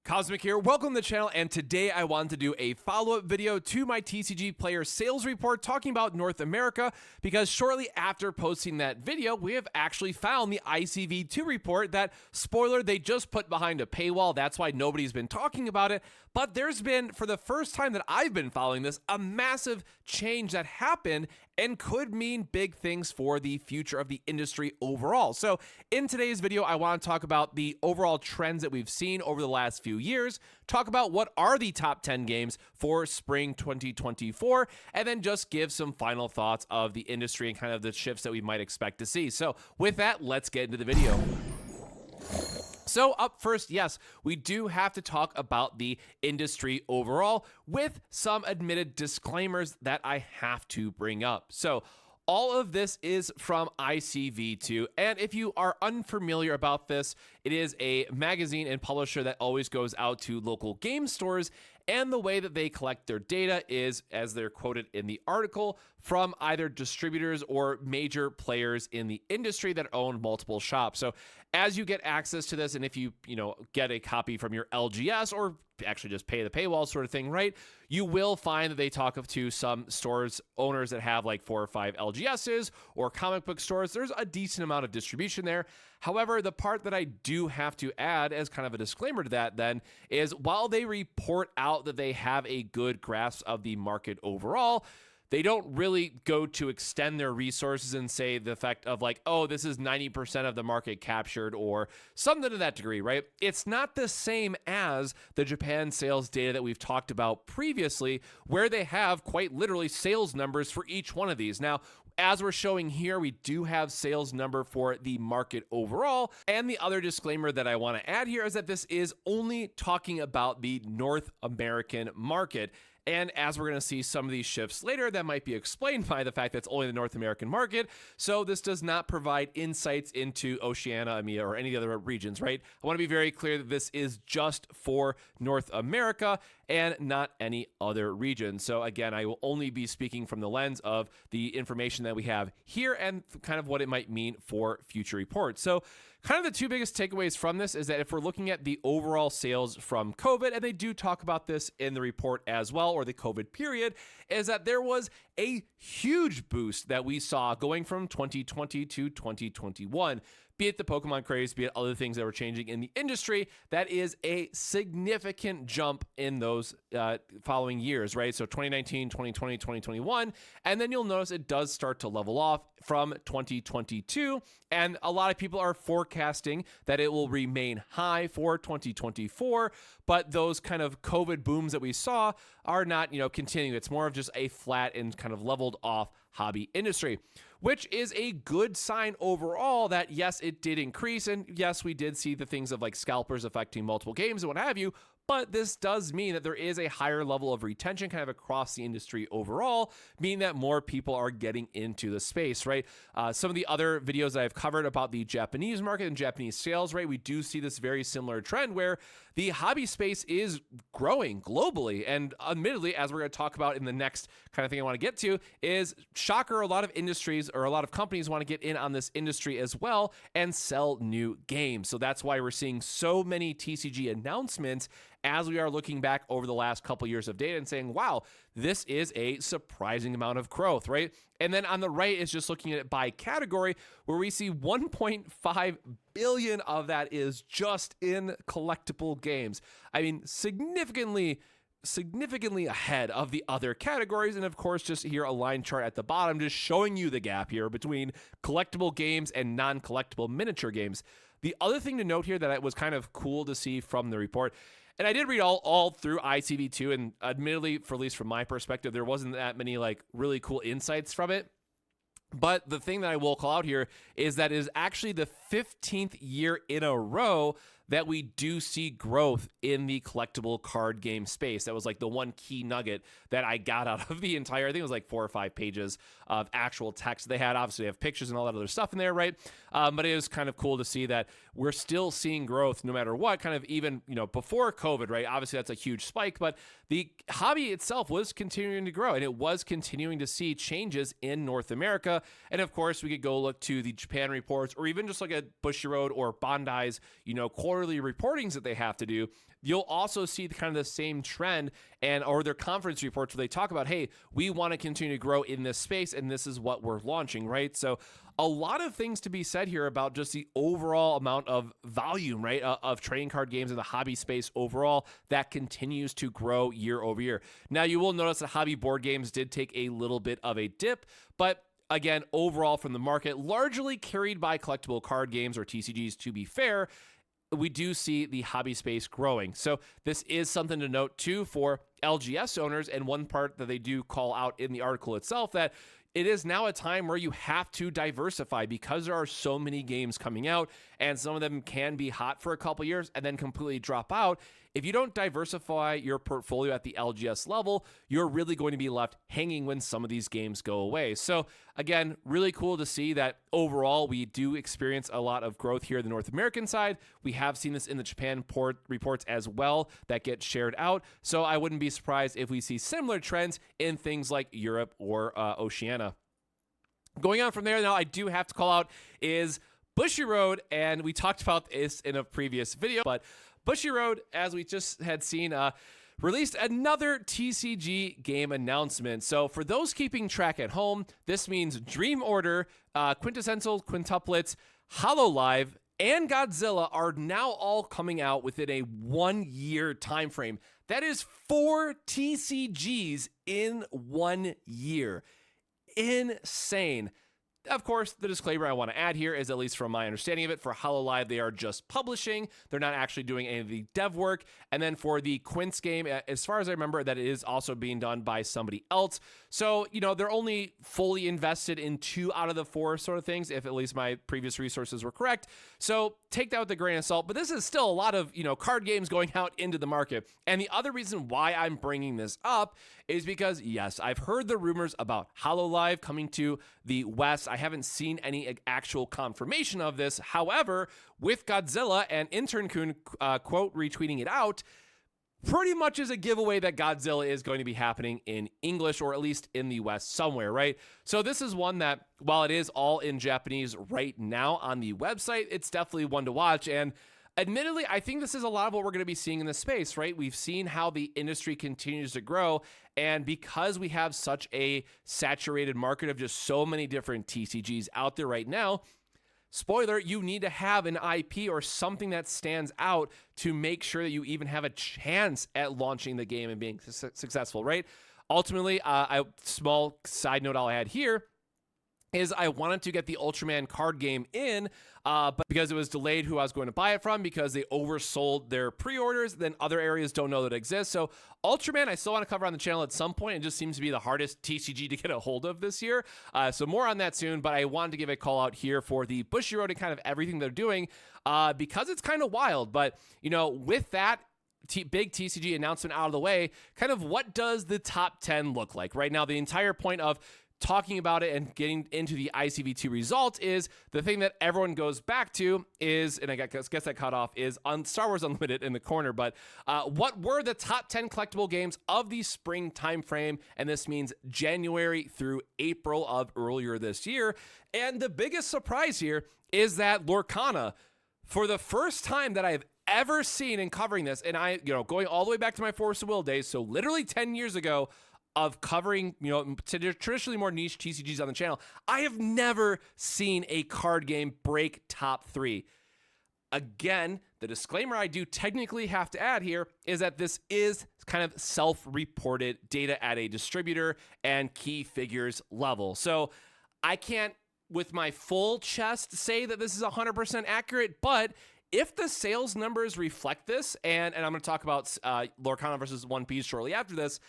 Cosmic here, welcome to the channel, and today I wanted to do a follow-up video to my TCG Player sales report talking about North America, because shortly after posting that video, we have actually found the ICV2 report that, spoiler, they just put behind a paywall. That's why nobody's been talking about it, but there's been, for the first time that I've been following this, a massive change that happened and could mean big things for the future of the industry overall. So in today's video, I want to talk about the overall trends that we've seen over the last few years, talk about what are the top 10 games for spring 2024, and then just give some final thoughts of the industry and kind of the shifts that we might expect to see. So with that, let's get into the video. So up first, yes, we do have to talk about the industry overall with some admitted disclaimers that I have to bring up. So all of this is from ICV2, and if you are unfamiliar about this, it is a magazine and publisher that always goes out to local game stores, and the way that they collect their data is, as they're quoted in the article, from either distributors or major players in the industry that own multiple shops. So as you get access to this, and if you get a copy from your LGS or actually just pay the paywall sort of thing, right, you will find that they talk to some stores owners that have like 4 or 5 LGSs or comic book stores. There's a decent amount of distribution there. However, the part that I do have to add as kind of a disclaimer to that then is, while they report out that they have a good grasp of the market overall, they don't really go to extend their resources and say the effect of like, oh, this is 90% of the market captured or something to that degree, right? It's not the same as the Japan sales data that we've talked about previously, where they have quite literally sales numbers for each one of these. Now, as we're showing here, we do have sales number for the market overall. And the other disclaimer that I want to add here is that this is only talking about the North American market. And as we're going to see some of these shifts later, that might be explained by the fact that it's only the North American market. So this does not provide insights into Oceania, EMEA, or any other regions, right? I want to be very clear that this is just for North America and not any other region. So again, I will only be speaking from the lens of the information that we have here and kind of what it might mean for future reports. So kind of the two biggest takeaways from this is that if we're looking at the overall sales from COVID, and they do talk about this in the report as well, or the COVID period, is that there was a huge boost that we saw going from 2020 to 2021. Be it the Pokemon craze, be it other things that were changing in the industry, that is a significant jump in those following years, right? So 2019, 2020, 2021, and then you'll notice it does start to level off from 2022, and a lot of people are forecasting that it will remain high for 2024, but those kind of COVID booms that we saw are not, continuing. It's more of just a flat and kind of leveled off hobby industry, which is a good sign overall that yes, it did increase, and yes, we did see the things of like scalpers affecting multiple games and what have you, but this does mean that there is a higher level of retention kind of across the industry overall, meaning that more people are getting into the space, right? Some of the other videos that I've covered about the Japanese market and Japanese sales, right, we do see this very similar trend where the hobby space is growing globally. And admittedly, as we're going to talk about in the next kind of thing I want to get to, is shocker, a lot of industries or a lot of companies want to get in on this industry as well and sell new games. So that's why we're seeing so many TCG announcements as we are looking back over the last couple years of data and saying, wow, this is a surprising amount of growth, right? And then on the right is just looking at it by category, where we see 1.5 billion of that is just in collectible games. I mean, significantly ahead of the other categories. And of course, just here a line chart at the bottom, just showing you the gap here between collectible games and non-collectible miniature games. The other thing to note here that was kind of cool to see from the report, and I did read all through ICV2, and admittedly, for at least from my perspective, there wasn't that many like really cool insights from it. But the thing that I will call out here is that it is actually the 15th year in a row that we do see growth in the collectible card game space. That was like the one key nugget that I got out of the entire, I think it was like 4 or 5 pages of actual text they had. Obviously, they have pictures and all that other stuff in there, right? But it was kind of cool to see that we're still seeing growth no matter what, kind of even, before COVID, right? Obviously, that's a huge spike, but the hobby itself was continuing to grow, and it was continuing to see changes in North America. And of course, we could go look to the Japan reports, or even just look at Bushiroad or Bandai's, quarterly quarterly reportings that they have to do, you'll also see kind of the same trend or their conference reports where they talk about, hey, we want to continue to grow in this space and this is what we're launching, right? So a lot of things to be said here about just the overall amount of volume, right, of trading card games in the hobby space overall that continues to grow year over year. Now, you will notice that hobby board games did take a little bit of a dip, but again, overall from the market, largely carried by collectible card games or TCGs, to be fair, we do see the hobby space growing. So this is something to note too for LGS owners, and one part that they do call out in the article itself, that it is now a time where you have to diversify because there are so many games coming out and some of them can be hot for a couple years and then completely drop out. If you don't diversify your portfolio at the LGS level, you're really going to be left hanging when some of these games go away. So again, really cool to see that overall we do experience a lot of growth here in the North American side. We have seen this in the Japan reports as well that get shared out. So I wouldn't be surprised if we see similar trends in things like Europe or Oceania. Going on from there, now I do have to call out is Bushiroad, and we talked about this in a previous video, but Bushiroad, as we just had seen, released another TCG game announcement. So for those keeping track at home, this means Dream Order, Quintessential Quintuplets, Hololive, and Godzilla are now all coming out within a 1-year time frame. That is 4 TCGs in 1 year. Insane. Of course, the disclaimer I want to add here is, at least from my understanding of it, for Hololive, they are just publishing. They're not actually doing any of the dev work. And then for the Quints game, as far as I remember, that it is also being done by somebody else. So, you know, they're only fully invested in 2 out of the 4 sort of things, if at least my previous resources were correct. So take that with a grain of salt. But this is still a lot of, you know, card games going out into the market. And the other reason why I'm bringing this up is because, yes, I've heard the rumors about Hololive coming to the West. I haven't seen any actual confirmation of this. However, with Godzilla and Intern Kun quote retweeting it out, pretty much is a giveaway that Godzilla is going to be happening in English, or at least in the West somewhere, right? So this is one that, while it is all in Japanese right now on the website, it's definitely one to watch. And admittedly, I think this is a lot of what we're going to be seeing in this space, right? We've seen how the industry continues to grow, and because we have such a saturated market of just so many different TCGs out there right now, spoiler, you need to have an IP or something that stands out to make sure that you even have a chance at launching the game and being successful, right? Ultimately, a small side note I'll add here is I wanted to get the Ultraman card game in, but because it was delayed who I was going to buy it from, because they oversold their pre-orders, then other areas don't know that it exists. So Ultraman, I still want to cover on the channel at some point. It just seems to be the hardest TCG to get a hold of this year. So more on that soon, but I wanted to give a call out here for the Bushiroad and kind of everything they're doing, because it's kind of wild. But, you know, with that big TCG announcement out of the way, kind of what does the top 10 look like? Right now, the entire point of talking about it and getting into the ICV2 results is the thing that everyone goes back to is, and I guess that cut off, is on Star Wars Unlimited in the corner, but what were the top 10 collectible games of the spring timeframe? And this means January through April of earlier this year. And the biggest surprise here is that Lorcana, for the first time that I've ever seen in covering this, and I, you know, going all the way back to my Force of Will days, so literally 10 years ago, of covering, you know, traditionally more niche TCGs on the channel, I have never seen a card game break top 3. Again, the disclaimer I do technically have to add here is that this is kind of self-reported data at a distributor and key figures level. So I can't, with my full chest, say that this is 100% accurate, but if the sales numbers reflect this, and I'm going to talk about Lorcana versus One Piece shortly after this,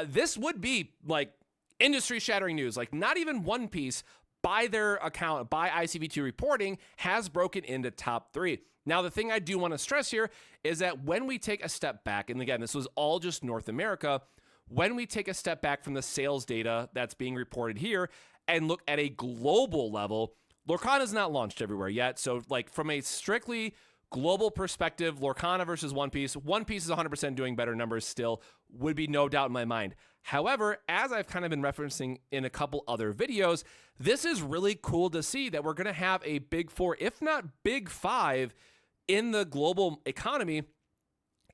this would be like industry-shattering news. Like, not even One Piece, by their account, by ICV2 reporting, has broken into top 3. Now, the thing I do want to stress here is that when we take a step back, and again, this was all just North America, when we take a step back from the sales data that's being reported here and look at a global level, Lorcana is not launched everywhere yet. So, like, from a strictly global perspective, Lorcana versus One Piece is 100% doing better numbers still, would be no doubt in my mind. However, as I've kind of been referencing in a couple other videos, this is really cool to see that we're going to have a big 4, if not big 5, in the global economy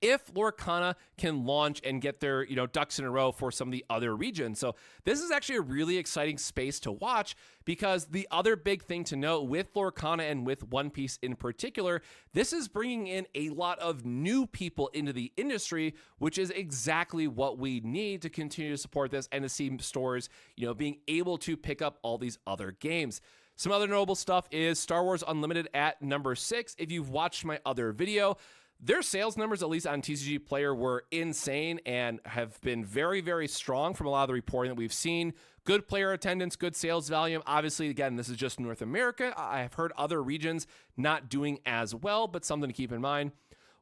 if Lorcana can launch and get their, ducks in a row for some of the other regions. So this is actually a really exciting space to watch, because the other big thing to note with Lorcana and with One Piece in particular, this is bringing in a lot of new people into the industry, which is exactly what we need to continue to support this and to see stores, being able to pick up all these other games. Some other notable stuff is Star Wars Unlimited at number 6. If you've watched my other video, their sales numbers, at least on TCG Player, were insane and have been very, very strong from a lot of the reporting that we've seen. Good player attendance, good sales volume. Obviously, again, this is just North America. I've heard other regions not doing as well, but something to keep in mind.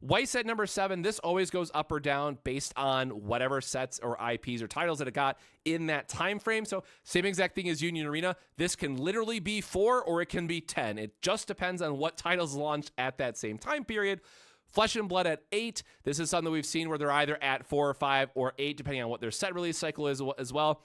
Weiss at number 7, this always goes up or down based on whatever sets or IPs or titles that it got in that time frame. So same exact thing as Union Arena. This can literally be 4 or it can be 10. It just depends on what titles launched at that same time period. Flesh and Blood at 8. This is something we've seen where they're either at 4 or 5 or 8, depending on what their set release cycle is as well.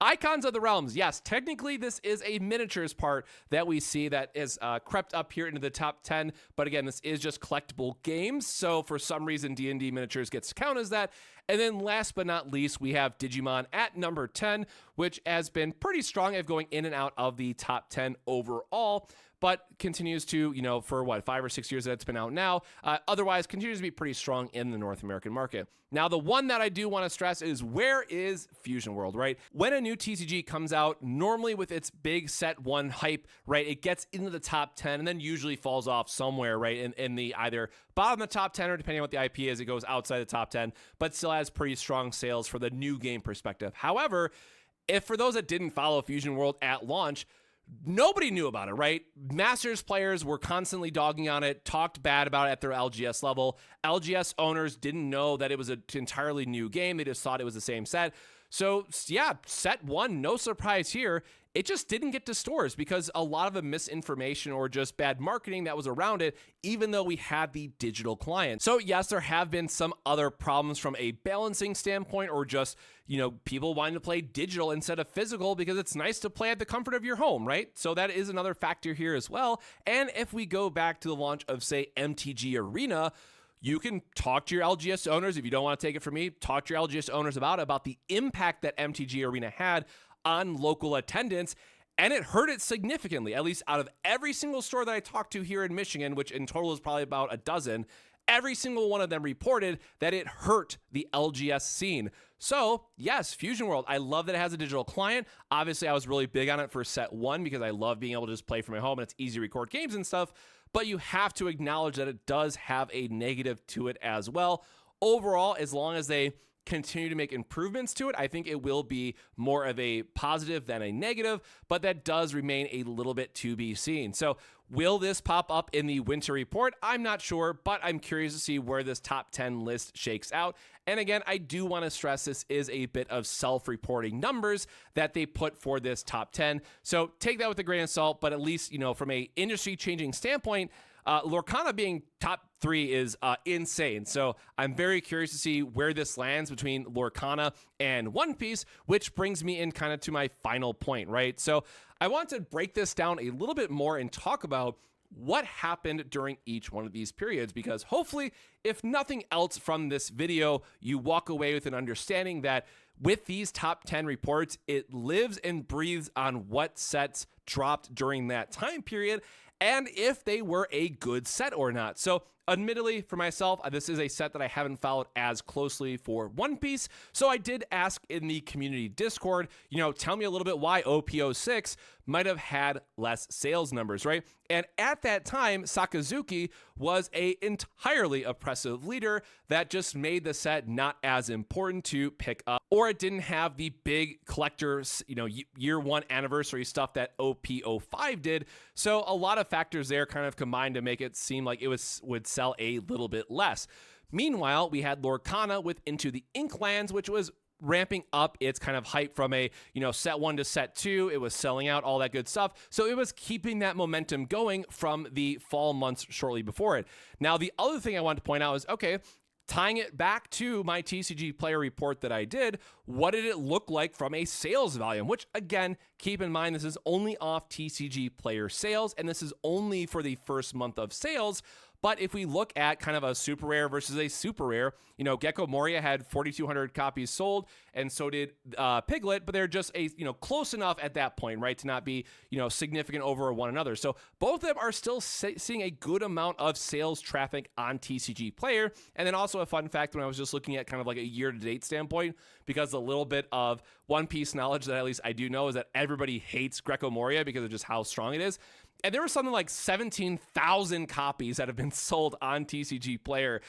Icons of the Realms. Yes, technically this is a miniatures part that we see that is crept up here into the top 10. But again, this is just collectible games. So for some reason, D&D miniatures gets to count as that. And then last but not least, we have Digimon at number 10, which has been pretty strong at going in and out of the top 10 overall, but continues to, for 5 or 6 years that it's been out now, otherwise continues to be pretty strong in the North American market. Now, the one that I do want to stress is, where is Fusion World, right? When a new TCG comes out, normally with its big set 1 hype, right, it gets into the top 10 and then usually falls off somewhere, right, in the either bottom of the top 10 or depending on what the IP is, it goes outside the top 10, but still has pretty strong sales for the new game perspective. However, if for those that didn't follow Fusion World at launch, nobody knew about it, right? Masters players were constantly dogging on it, talked bad about it at their LGS level. LGS owners didn't know that it was an entirely new game. They just thought it was the same set. So yeah, set 1, no surprise here. It just didn't get to stores because a lot of the misinformation or just bad marketing that was around it, even though we had the digital client. So yes, there have been some other problems from a balancing standpoint, or just, people wanting to play digital instead of physical because it's nice to play at the comfort of your home, right? So that is another factor here as well. And if we go back to the launch of, say, MTG Arena, you can talk to your LGS owners. If you don't want to take it from me, talk to your LGS owners about the impact that MTG Arena had on local attendance, and it hurt it significantly. At least out of every single store that I talked to here in Michigan, which in total is probably about a dozen, every single one of them reported that it hurt the LGS scene. So yes, Fusion World, I love that it has a digital client. Obviously, I was really big on it for set 1 because I love being able to just play from my home and it's easy to record games and stuff, but you have to acknowledge that it does have a negative to it as well. Overall, as long as they continue to make improvements to it, I think it will be more of a positive than a negative, but that does remain a little bit to be seen. So will this pop up in the winter report? I'm not sure, but I'm curious to see where this top 10 list shakes out. And again, I do want to stress this is a bit of self-reporting numbers that they put for this top 10. So take that with a grain of salt, but at least, from a industry changing standpoint, Lorcana being top 3 is insane. So I'm very curious to see where this lands between Lorcana and One Piece, which brings me in kind of to my final point, right? So I want to break this down a little bit more and talk about what happened during each one of these periods, because hopefully, if nothing else from this video, you walk away with an understanding that with these top 10 reports, it lives and breathes on what sets dropped during that time period and if they were a good set or not. So admittedly, for myself, this is a set that I haven't followed as closely for One Piece. So I did ask in the community Discord, tell me a little bit why OP06 might have had less sales numbers, right? And at that time, Sakazuki was a entirely oppressive leader that just made the set not as important to pick up, or it didn't have the big collectors, year 1 anniversary stuff that OP05 did. So a lot of factors there kind of combined to make it seem like it would sell a little bit less. Meanwhile, we had Lorcana with Into the Inklands, which was ramping up its kind of hype from a, set 1 to set 2. It was selling out, all that good stuff. So it was keeping that momentum going from the fall months shortly before it. Now, the other thing I want to point out is, okay, tying it back to my TCG Player report that I did, what did it look like from a sales volume? Which, again, keep in mind, this is only off TCG Player sales, and this is only for the first month of sales. But if we look at kind of a super rare versus a super rare, you know, Gecko Moria had 4,200 copies sold, and so did Piglet, but they're just close enough at that point, right, to not be, significant over one another. So both of them are still seeing a good amount of sales traffic on TCG Player. And then also a fun fact, when I was just looking at kind of like a year-to-date standpoint, because a little bit of One Piece knowledge that at least I do know is that everybody hates Gecko Moria because of just how strong it is. And there was something like 17,000 copies that have been sold on TCG Player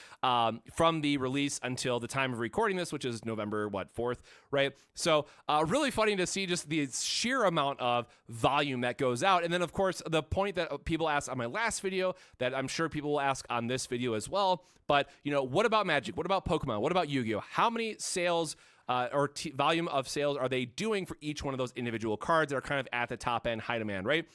from the release until the time of recording this, which is November, 4th, right? So really funny to see just the sheer amount of volume that goes out. And then, of course, the point that people asked on my last video that I'm sure people will ask on this video as well. But, what about Magic? What about Pokemon? What about Yu-Gi-Oh? How many sales volume of sales are they doing for each one of those individual cards that are kind of at the top end, high demand, right?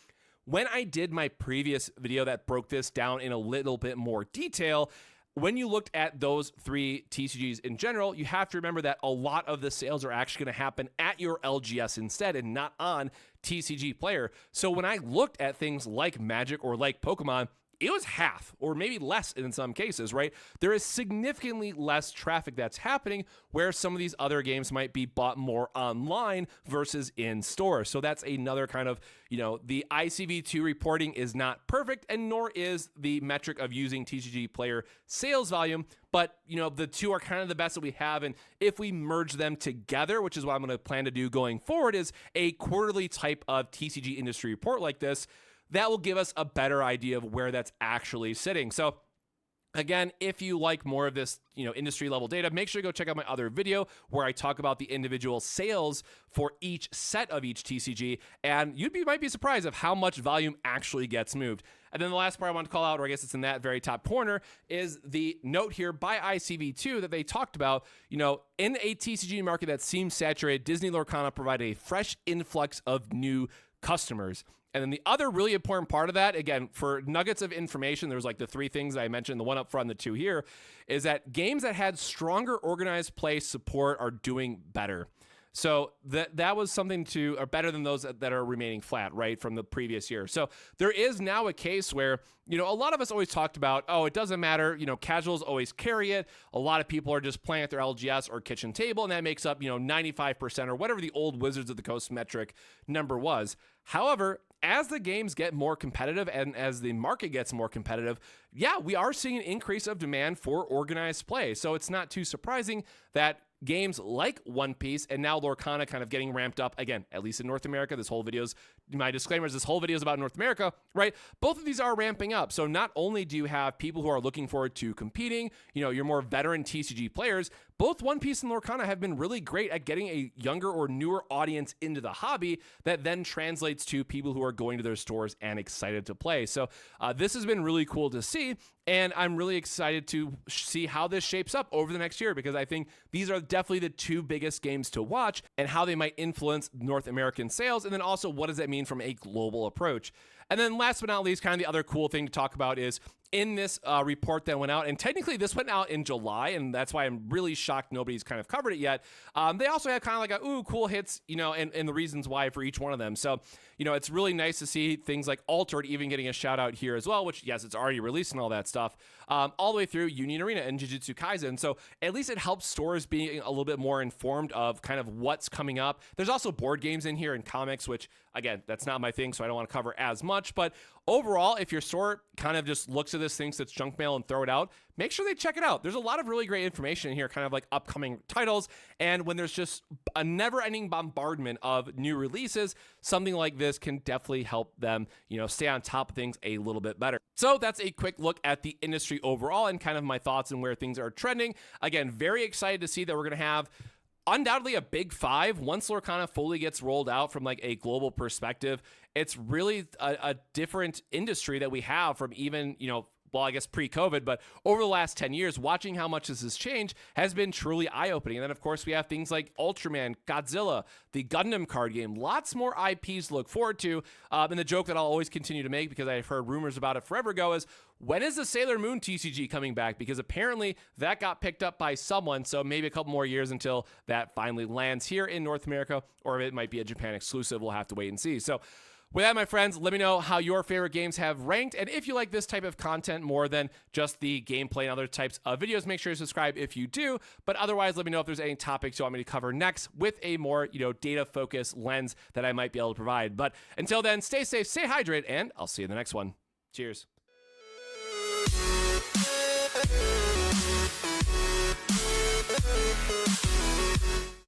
When I did my previous video that broke this down in a little bit more detail, when you looked at those three TCGs in general, you have to remember that a lot of the sales are actually going to happen at your LGS instead and not on TCG Player. So when I looked at things like Magic or like Pokemon, it was half or maybe less in some cases, right? There is significantly less traffic that's happening where some of these other games might be bought more online versus in store. So that's another kind of, the ICV2 reporting is not perfect, and nor is the metric of using TCG Player sales volume. But, the two are kind of the best that we have. And if we merge them together, which is what I'm going to plan to do going forward, is a quarterly type of TCG industry report like this, that will give us a better idea of where that's actually sitting. So again, if you like more of this, industry level data, make sure to go check out my other video where I talk about the individual sales for each set of each TCG, and might be surprised of how much volume actually gets moved. And then the last part I want to call out, or I guess it's in that very top corner, is the note here by ICV2 that they talked about, in a TCG market that seems saturated, Disney Lorcana provided a fresh influx of new customers. And then the other really important part of that, again, for nuggets of information, there's like the three things that I mentioned, the one up front and the two here, is that games that had stronger organized play support are doing better. So that was something or better than those that are remaining flat, right, from the previous year. So there is now a case where, a lot of us always talked about, it doesn't matter, casuals always carry it. A lot of people are just playing at their LGS or kitchen table, and that makes up, 95% or whatever the old Wizards of the Coast metric number was. However, as the games get more competitive and as the market gets more competitive, we are seeing an increase of demand for organized play. So it's not too surprising that games like One Piece and now Lorcana kind of getting ramped up again, at least in North America. My disclaimer is this whole video is about North America, right? Both of these are ramping up. So not only do you have people who are looking forward to competing, your more veteran TCG players, both One Piece and Lorcana have been really great at getting a younger or newer audience into the hobby that then translates to people who are going to their stores and excited to play. So this has been really cool to see, and I'm really excited to see how this shapes up over the next year, because I think these are definitely the two biggest games to watch and how they might influence North American sales, and then also what does that mean from a global approach. And then last but not least, kind of the other cool thing to talk about is in this report that went out, and technically this went out in July, and that's why I'm really shocked nobody's kind of covered it yet. They also have kind of like cool hits, and the reasons why for each one of them. So, it's really nice to see things like Altered even getting a shout out here as well, which, yes, it's already released and all that stuff, all the way through Union Arena and Jujutsu Kaisen. So at least it helps stores being a little bit more informed of kind of what's coming up. There's also board games in here and comics, which, again, that's not my thing, so I don't want to cover as much. But overall, if your store kind of just looks at this, thinks it's junk mail and throw it out, make sure they check it out. There's a lot of really great information in here, kind of like upcoming titles. And when there's just a never-ending bombardment of new releases, something like this can definitely help them, stay on top of things a little bit better. So that's a quick look at the industry overall and kind of my thoughts on where things are trending. Again, very excited to see that we're going to have undoubtedly a big five once Lorcana fully gets rolled out from like a global perspective. It's really a different industry that we have from even, well, I guess pre-COVID, but over the last 10 years, watching how much this has changed has been truly eye-opening. And then, of course, we have things like Ultraman, Godzilla, the Gundam card game, lots more IPs to look forward to. And the joke that I'll always continue to make, because I've heard rumors about it forever ago, is when is the Sailor Moon TCG coming back? Because apparently that got picked up by someone, so maybe a couple more years until that finally lands here in North America, or it might be a Japan exclusive. We'll have to wait and see. So with that, my friends, let me know how your favorite games have ranked, and if you like this type of content more than just the gameplay and other types of videos, make sure to subscribe if you do. But otherwise, let me know if there's any topics you want me to cover next with a more, data-focused lens that I might be able to provide. But until then, stay safe, stay hydrated, and I'll see you in the next one. Cheers.